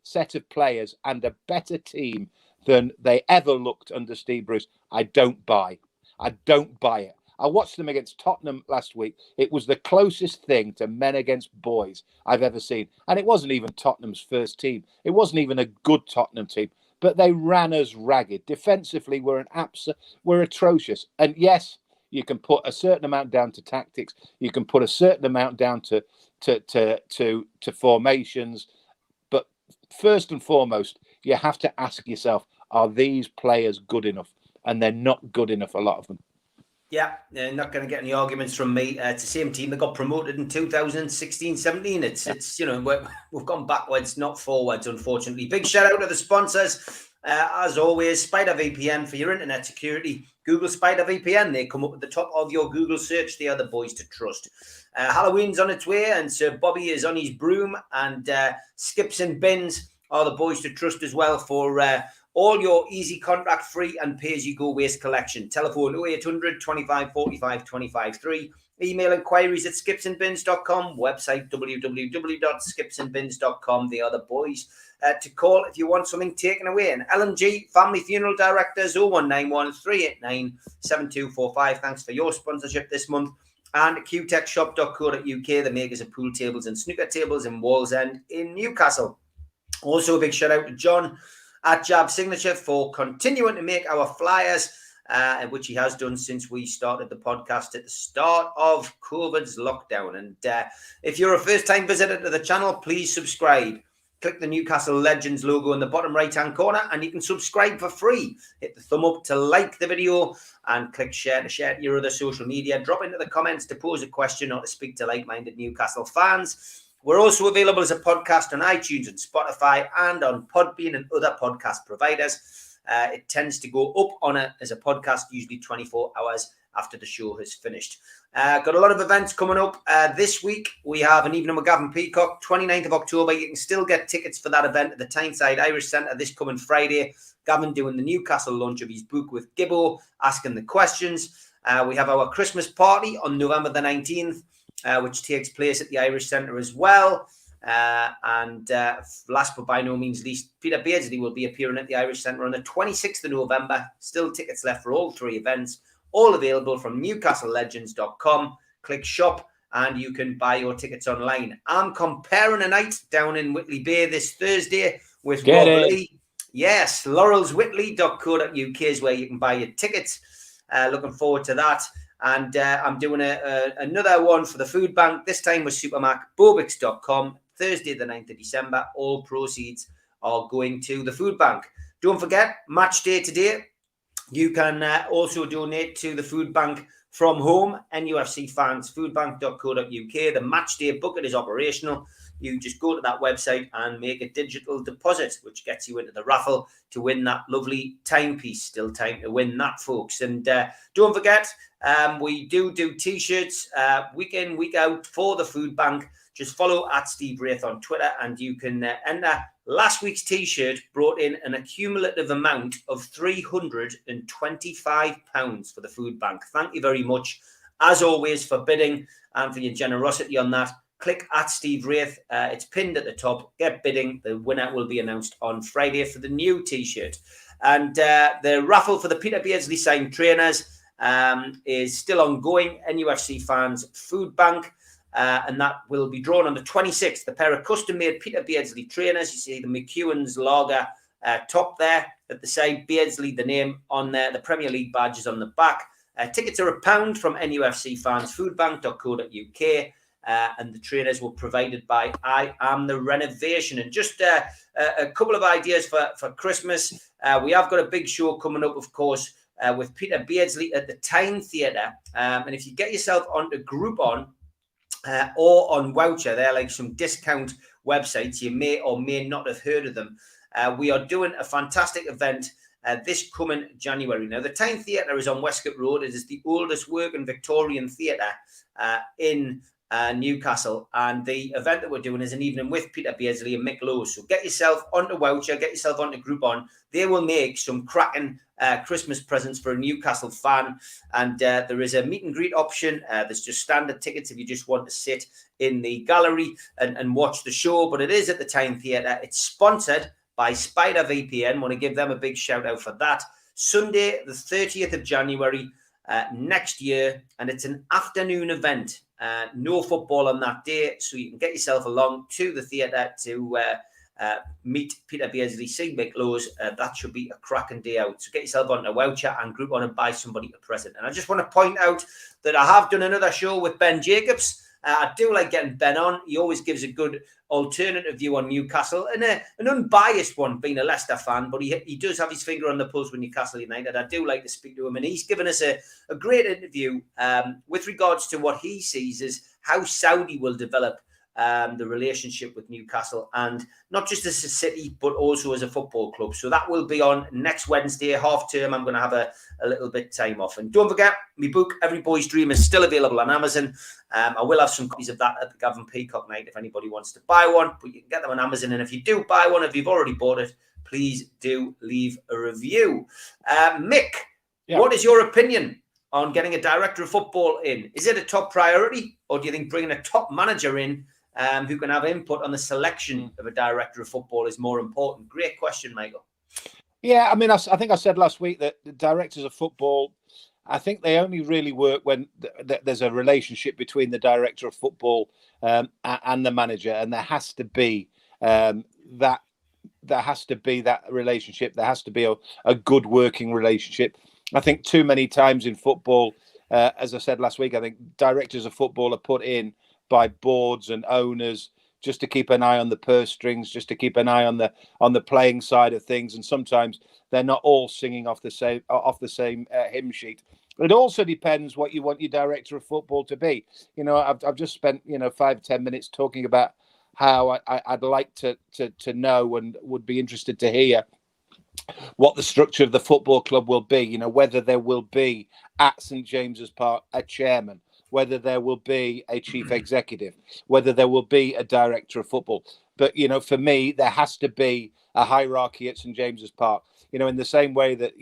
set of players and a better team than they ever looked under Steve Bruce, I don't buy. I don't buy it. I watched them against Tottenham last week. It was the closest thing to men against boys I've ever seen. And it wasn't even Tottenham's first team. It wasn't even a good Tottenham team. But they ran us ragged. Defensively, we're atrocious. And yes, you can put a certain amount down to tactics. You can put a certain amount down to formations. But first and foremost, you have to ask yourself, are these players good enough? And they're not good enough, a lot of them. Yeah, not going to get any arguments from me. It's the same team that got promoted in 2016-17. It's you know, we've gone backwards, not forwards, unfortunately. Big shout out to the sponsors. As always, Spider VPN for your internet security. Google Spider VPN. They come up at the top of your Google search. They are the boys to trust. Halloween's on its way, and Sir Bobby is on his broom. And Skips and Bins are the boys to trust as well for all your easy contract free and pay-as-you-go waste collection. Telephone 0800 25 45 25 3. Email inquiries at skipsandbins.com. Website www.skipsandbins.com. They are the boys to call if you want something taken away. And L&G Family Funeral Directors 0191 389 7245. Thanks for your sponsorship this month. And qtechshop.co.uk, the makers of pool tables and snooker tables in Wallsend in Newcastle. Also a big shout out to John at Jab Signature for continuing to make our flyers, which he has done since we started the podcast at the start of COVID's lockdown. And if you're a first-time visitor to the channel, please subscribe. Click the Newcastle Legends logo in the bottom right-hand corner, and you can subscribe for free. Hit the thumb up to like the video, and click share to share to your other social media. Drop into the comments to pose a question or to speak to like-minded Newcastle fans. We're also available as a podcast on iTunes and Spotify and on Podbean and other podcast providers. It tends to go up on it as a podcast, usually 24 hours after the show has finished. Got a lot of events coming up. This week, we have an evening with Gavin Peacock, 29th of October. You can still get tickets for that event at the Tyneside Irish Centre this coming Friday. Gavin doing the Newcastle launch of his book with Gibbo, asking the questions. We have our Christmas party on November the 19th. Which takes place at the Irish Centre as well. And last but by no means least, Peter Beardsley will be appearing at the Irish Centre on the 26th of November. Still tickets left for all three events, all available from newcastlelegends.com. Click shop and you can buy your tickets online. I'm comparing a night down in Whitley Bay this Thursday with Rob Lee. Yes, laurelswhitley.co.uk is where you can buy your tickets. Looking forward to that. And I'm doing another one for the food bank, this time with supermarketbobix.com, Thursday the 9th of December. All proceeds are going to the food bank. Don't forget, match day today. You can also donate to the food bank from home, NUFC fans, foodbank.co.uk. The match day bucket is operational. You just go to that website and make a digital deposit, which gets you into the raffle to win that lovely timepiece. Still time to win that, folks. And don't forget, we do T-shirts week in, week out for the food bank. Just follow at Steve Wraith on Twitter and you can enter. Last week's T-shirt brought in an accumulative amount of £325 for the food bank. Thank you very much, as always, for bidding and for your generosity on that. Click at Steve Wraith. It's pinned at the top. Get bidding. The winner will be announced on Friday for the new T-shirt. And the raffle for the Peter Beardsley signed trainers is still ongoing. NUFC fans food bank. And that will be drawn on the 26th. A pair of custom-made Peter Beardsley trainers. You see the McEwen's lager top there at the side. Beardsley, the name on there. The Premier League badges on the back. Tickets are £1 from NUFC fans, foodbank.co.uk. And the trainers were provided by I Am The Renovation. And just a couple of ideas for Christmas. We have got a big show coming up, of course, with Peter Beardsley at the Tyne Theatre. And if you get yourself onto Groupon, or on Voucher. They're like some discount websites. You may or may not have heard of them. We are doing a fantastic event this coming January. Now, the Tyne Theatre is on Westcott Road. It is the oldest working Victorian theatre in Newcastle, and the event that we're doing is an evening with Peter Beardsley and Mick Lowe. So get yourself onto Voucher, get yourself onto Groupon. They will make some cracking Christmas presents for a Newcastle fan, and there is a meet and greet option. There's just standard tickets if you just want to sit in the gallery and watch the show, but it is at the Tyne Theatre. It's sponsored by Spider VPN. Want to give them a big shout out for that. Sunday, the 30th of January next year, and it's an afternoon event. No football on that day, so you can get yourself along to the theatre to meet Peter Beardsley, see Mick Lowe's. That should be a cracking day out. So get yourself on a Voucher and Groupon and buy somebody a present. And I just want to point out that I have done another show with Ben Jacobs. I do like getting Ben on. He always gives a good alternative view on Newcastle, and an unbiased one, being a Leicester fan, but he does have his finger on the pulse with Newcastle United. I do like to speak to him, and he's given us a great interview with regards to what he sees as how Saudi will develop the relationship with Newcastle, and not just as a city, but also as a football club. So that will be on next Wednesday, half term. I'm going to have a little bit time off. And don't forget, my book, Every Boy's Dream, is still available on Amazon. I will have some copies of that at the Gavin Peacock night if anybody wants to buy one, but you can get them on Amazon. And if you do buy one, if you've already bought it, please do leave a review. Mick, What is your opinion on getting a director of football in? Is it a top priority, or do you think bringing a top manager in who can have input on the selection of a director of football is more important? Great question, Michael. Yeah, I mean, I think I said last week that the directors of football, I think they only really work when there's a relationship between the director of football and the manager, and there has to be that relationship. There has to be a good working relationship. I think too many times in football, as I said last week, I think directors of football are put in by boards and owners just to keep an eye on the purse strings, just to keep an eye on the playing side of things, and sometimes they're not all singing off the same hymn sheet. It also depends what you want your director of football to be. You know, I've just spent 5-10 minutes talking about how I'd like to know and would be interested to hear what the structure of the football club will be. You know, whether there will be at St James's Park a chairman, whether there will be a chief executive, whether there will be a director of football. But, for me, there has to be a hierarchy at St James's Park. In the same way that,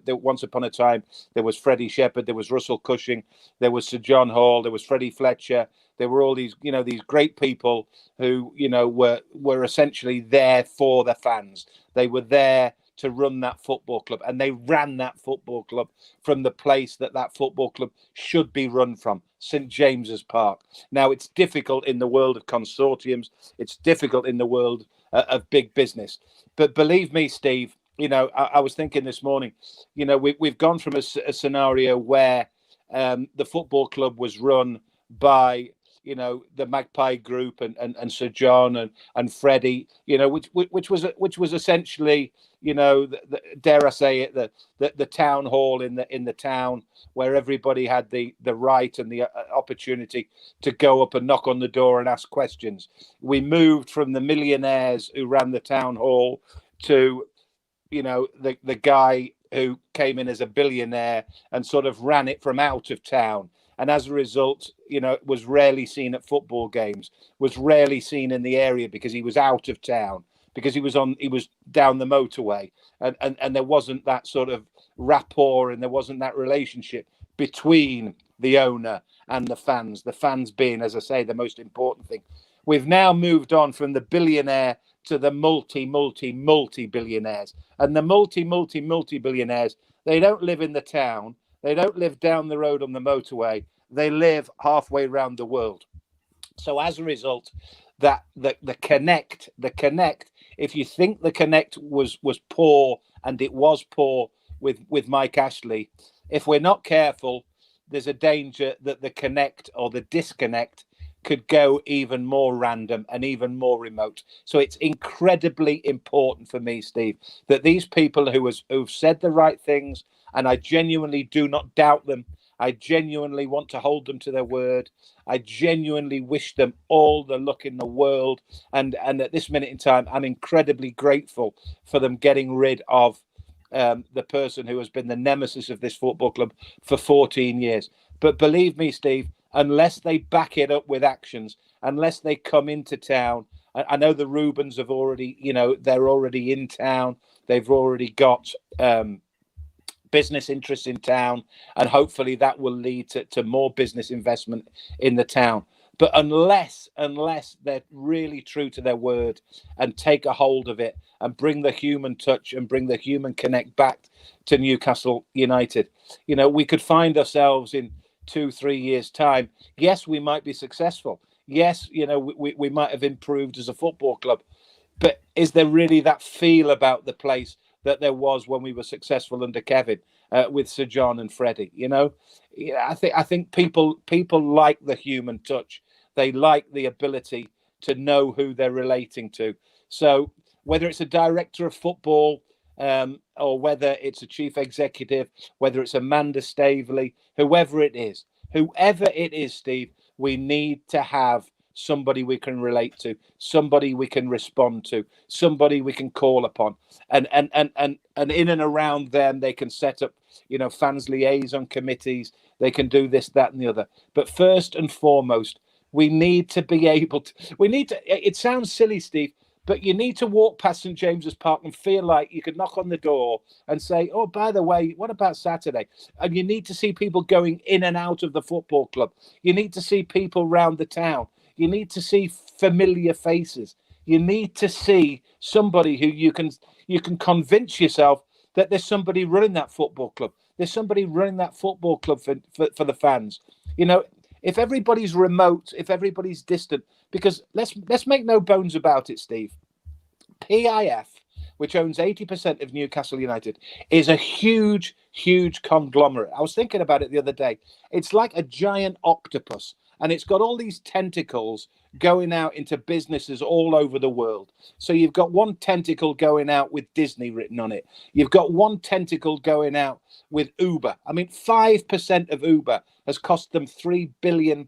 there once upon a time, there was Freddie Shepherd, there was Russell Cushing, there was Sir John Hall, there was Freddie Fletcher. There were all these, these great people who, were essentially there for the fans. They were there to run that football club, and they ran that football club from the place that football club should be run from, St James's Park. Now, it's difficult in the world of consortiums, it's difficult in the world of big business, but believe me, Steve, I was thinking this morning, we've gone from a scenario where the football club was run by the Magpie Group and Sir John and Freddie, which was essentially, dare I say it, the town hall in the town where everybody had the right and the opportunity to go up and knock on the door and ask questions. We moved from the millionaires who ran the town hall to, the guy who came in as a billionaire and sort of ran it from out of town. And as a result, was rarely seen at football games, was rarely seen in the area because he was out of town, because he was down the motorway, and there wasn't that sort of rapport, and there wasn't that relationship between the owner and the fans being, as I say, the most important thing. We've now moved on from the billionaire to the multi-billionaires, and the multi-billionaires, they don't live in the town. They don't live down the road on the motorway. They live halfway around the world. So as a result, that the connect, if you think the connect was poor, and it was poor with Mike Ashley, if we're not careful, there's a danger that the connect or the disconnect could go even more random and even more remote. So it's incredibly important for me, Steve, that these people who've said the right things, and I genuinely do not doubt them, I genuinely want to hold them to their word. I genuinely wish them all the luck in the world. And at this minute in time, I'm incredibly grateful for them getting rid of the person who has been the nemesis of this football club for 14 years. But believe me, Steve, unless they back it up with actions, unless they come into town, I know the Rubens have already, they're already in town. They've already got business interests in town, and hopefully that will lead to more business investment in the town. But unless they're really true to their word and take a hold of it and bring the human touch and bring the human connect back to Newcastle United, we could find ourselves in 2-3 years' time. Yes, we might be successful. Yes, we might have improved as a football club. But is there really that feel about the place that there was when we were successful under Kevin with Sir John and Freddie? I think people like the human touch. They like the ability to know who they're relating to. So whether it's a director of football or whether it's a chief executive, whether it's Amanda Staveley, whoever it is, Steve, we need to have somebody we can relate to, somebody we can respond to, somebody we can call upon, and in and around them they can set up fans liaison committees. They can do this, that, and the other. But first and foremost, we need to be able to. It sounds silly, Steve, but you need to walk past St James's Park and feel like you could knock on the door and say, "Oh, by the way, what about Saturday?" And you need to see people going in and out of the football club. You need to see people round the town. You need to see familiar faces. You need to see somebody who you can convince yourself that there's somebody running that football club. There's somebody running that football club for the fans. If everybody's remote, if everybody's distant, because let's make no bones about it, Steve. PIF, which owns 80% of Newcastle United, is a huge, huge conglomerate. I was thinking about it the other day. It's like a giant octopus, and it's got all these tentacles going out into businesses all over the world. So you've got one tentacle going out with Disney written on it. You've got one tentacle going out with Uber. I mean, 5% of Uber has cost them £3 billion.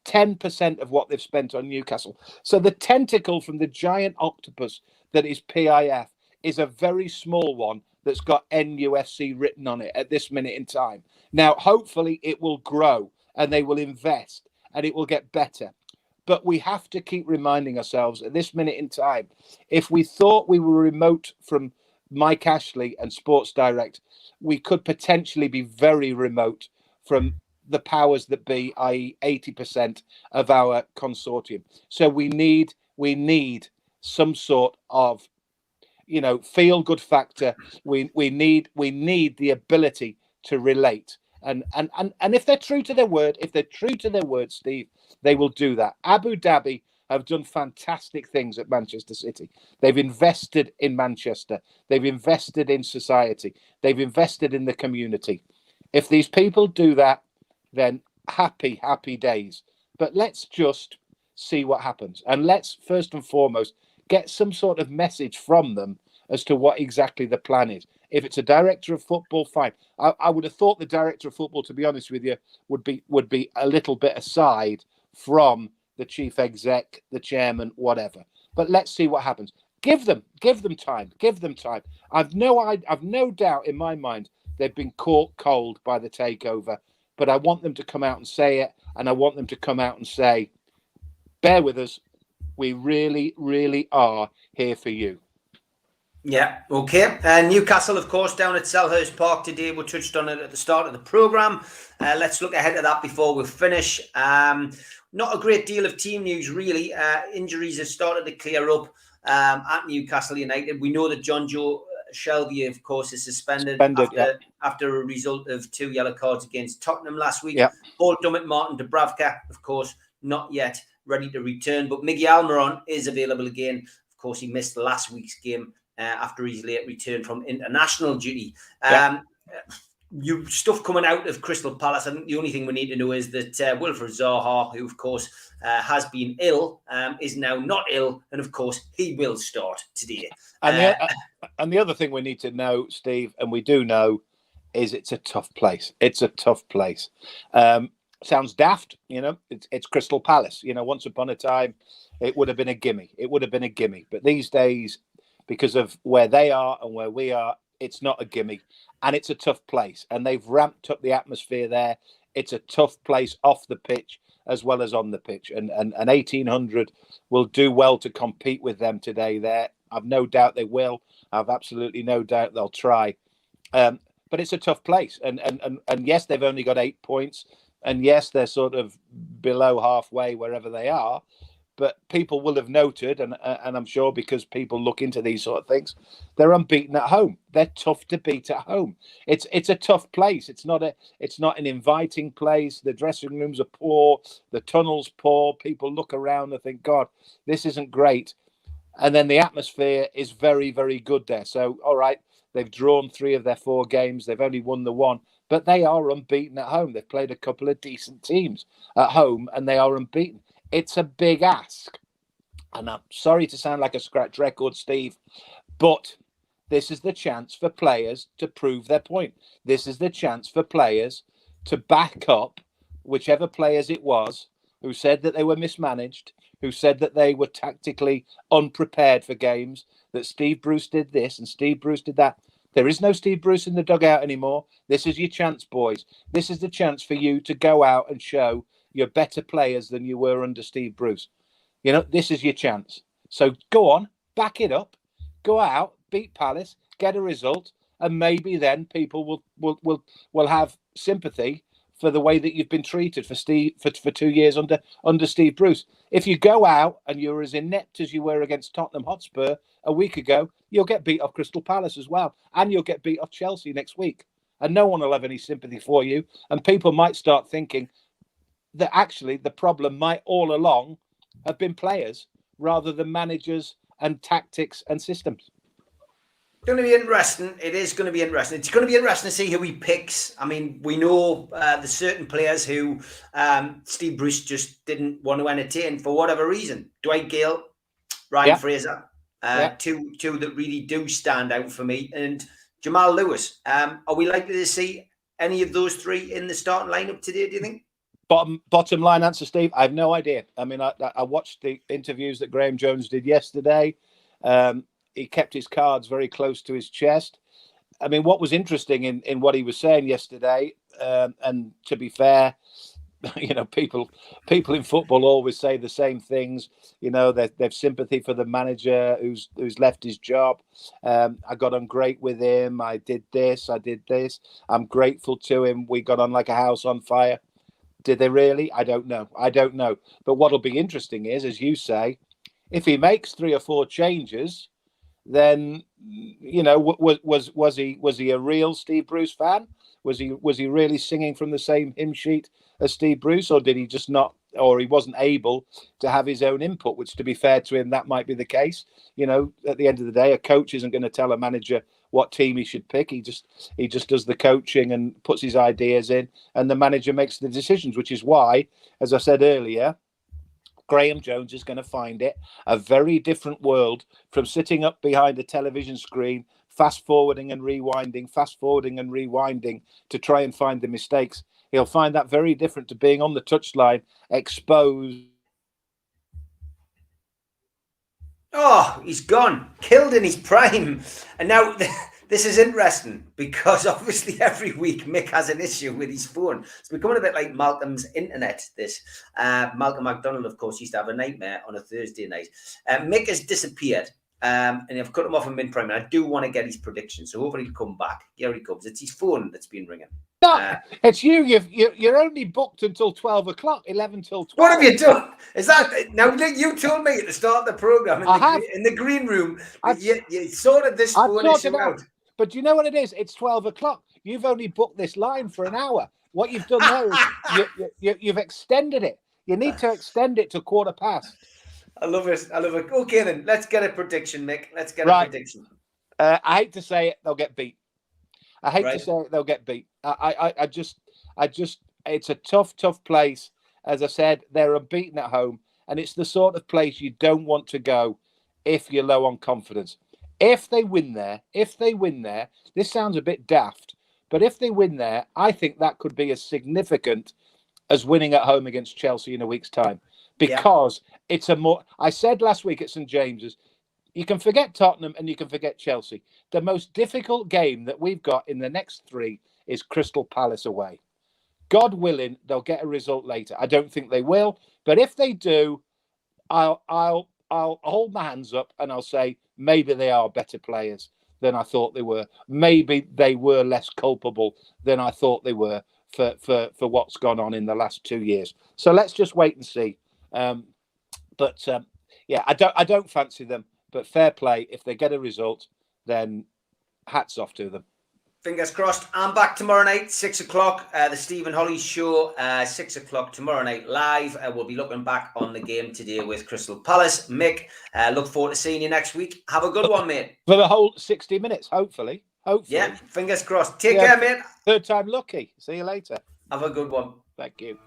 10% of what they've spent on Newcastle. So the tentacle from the giant octopus that is PIF is a very small one that's got NUFC written on it at this minute in time. Now, hopefully it will grow and they will invest and it will get better. But we have to keep reminding ourselves at this minute in time, if we thought we were remote from Mike Ashley and Sports Direct, we could potentially be very remote from the powers that be, i.e. 80% of our consortium. So we need some sort of, feel-good factor. We need the ability to relate. And if they're true to their word, Steve, they will do that. Abu Dhabi have done fantastic things at Manchester City. They've invested in Manchester. They've invested in society. They've invested in the community. If these people do that, then happy days. But let's just see what happens. And let's first and foremost get some sort of message from them as to what exactly the plan is. If it's a director of football, fine. I would have thought the director of football, to be honest with you, would be a little bit aside from the chief exec, the chairman, whatever. But let's see what happens. Give them time. I've no doubt in my mind they've been caught cold by the takeover. But I want them to come out and say it, and I want them to come out and say, bear with us. We really, really are here for you. Yeah, okay. Newcastle, of course, down at Selhurst Park today. We touched on it at the start of the programme. Let's look ahead to that before we finish. Not a great deal of team news, really. Injuries have started to clear up at Newcastle United. We know that John Joe Shelby, of course, is suspended after a result of 2 yellow cards against Tottenham last week. Yeah. Paul Dummett, Martin Dubravka, of course, not yet ready to return. But Miggy Almiron is available again. Of course, he missed last week's game after his late return from international duty. Stuff coming out of Crystal Palace. I think the only thing we need to know is that Wilfried Zaha, who, of course, has been ill, is now not ill. And, of course, he will start today. And the other thing we need to know, Steve, and we do know, is it's a tough place. It's a tough place. Sounds daft, it's Crystal Palace. Once upon a time, it would have been a gimme. It would have been a gimme. But these days, because of where they are and where we are, it's not a gimme. And it's a tough place. And they've ramped up the atmosphere there. It's a tough place off the pitch as well as on the pitch. And 1,800 will do well to compete with them today there. I've no doubt they will. I've absolutely no doubt they'll try. But it's a tough place. And yes, they've only got 8 points. And yes, they're sort of below halfway wherever they are. But people will have noted, and I'm sure because people look into these sort of things, they're unbeaten at home. They're tough to beat at home. It's a tough place. It's not an inviting place. The dressing rooms are poor. The tunnel's poor. People look around and think, God, this isn't great. And then the atmosphere is very, very good there. So, all right, they've drawn 3 of their 4 games. They've only won the 1, but they are unbeaten at home. They've played a couple of decent teams at home, and they are unbeaten. It's a big ask. And I'm sorry to sound like a scratch record, Steve, but this is the chance for players to prove their point. This is the chance for players to back up whichever players it was who said that they were mismanaged, who said that they were tactically unprepared for games, that Steve Bruce did this and Steve Bruce did that. There is no Steve Bruce in the dugout anymore. This is your chance, boys. This is the chance for you to go out and show you're better players than you were under Steve Bruce. This is your chance. So go on, back it up, go out, beat Palace, get a result, and maybe then people will have sympathy for the way that you've been treated for 2 years under Steve Bruce. If you go out and you're as inept as you were against Tottenham Hotspur a week ago, you'll get beat off Crystal Palace as well, and you'll get beat off Chelsea next week, and no one will have any sympathy for you, and people might start thinking that actually the problem might all along have been players rather than managers and tactics and systems. Going to be interesting. It is going to be interesting. It's going to be interesting to see who he picks. I mean, we know there's certain players who Steve Bruce just didn't want to entertain for whatever reason. Dwight Gale, Ryan Fraser, two that really do stand out for me, and Jamal Lewis. Are we likely to see any of those 3 in the starting lineup today, do you think? Bottom line answer, Steve, I have no idea. I mean, I watched the interviews that Graeme Jones did yesterday. He kept his cards very close to his chest. I mean, what was interesting in what he was saying yesterday, and to be fair, people in football always say the same things. They've sympathy for the manager who's left his job. I got on great with him. I did this. I'm grateful to him. We got on like a house on fire. Did they really? I don't know. But what'll be interesting is, as you say, if he makes 3 or 4 changes, then was he a real Steve Bruce fan? Was he really singing from the same hymn sheet as Steve Bruce, or did he just not, or he wasn't able to have his own input? Which, to be fair to him, that might be the case. At the end of the day, a coach isn't going to tell a manager what team he should pick. He just does the coaching and puts his ideas in, and the manager makes the decisions. Which is why, as I said earlier, Graeme Jones is going to find it a very different world from sitting up behind a television screen, fast forwarding and rewinding to try and find the mistakes. He'll find that very different to being on the touchline, exposed. Oh, he's gone, killed in his prime. And now this is interesting because obviously every week Mick has an issue with his phone. It's becoming a bit like Malcolm's internet. This Malcolm McDonald, of course, used to have a nightmare on a Thursday night. Mick has disappeared. And I've cut him off in mid-prime. And I do want to get his prediction, so hopefully he'll come back. Here he comes. It's his phone that's been ringing. No, it's you. You're only booked until 12 o'clock, 11 till 12. What have you done? Is that now? You told me at the start of the program in the green room that you sorted this phone issue out. But do you know what it is? It's 12 o'clock. You've only booked this line for an hour. What you've done there is you've extended it. You need to extend it to 15:15. I love it. Okay, then let's get a prediction, Mick. Let's get a prediction. I hate to say it, they'll get beat. I just, it's a tough place. As I said, they're unbeaten at home, and it's the sort of place you don't want to go if you're low on confidence. If they win there, this sounds a bit daft, But if they win there, I think that could be as significant as winning at home against Chelsea in a week's time, because it's a more. I said last week at St James's, you can forget Tottenham and you can forget Chelsea. The most difficult game that we've got in the next 3 is Crystal Palace away. God willing, they'll get a result later. I don't think they will, but if they do, I'll hold my hands up and I'll say maybe they are better players than I thought they were. Maybe they were less culpable than I thought they were for what's gone on in the last 2 years. So let's just wait and see. I don't fancy them, but fair play. If they get a result, then hats off to them. Fingers crossed. I'm back tomorrow night, 6 o'clock. The Stephen Holly Show, 6 o'clock tomorrow night live. We'll be looking back on the game today with Crystal Palace. Mick, look forward to seeing you next week. Have a good one, mate. For the whole 60 minutes, hopefully. Yeah, fingers crossed. Take care, mate. Third time lucky. See you later. Have a good one. Thank you.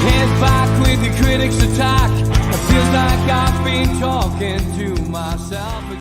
Head back with the critics of time.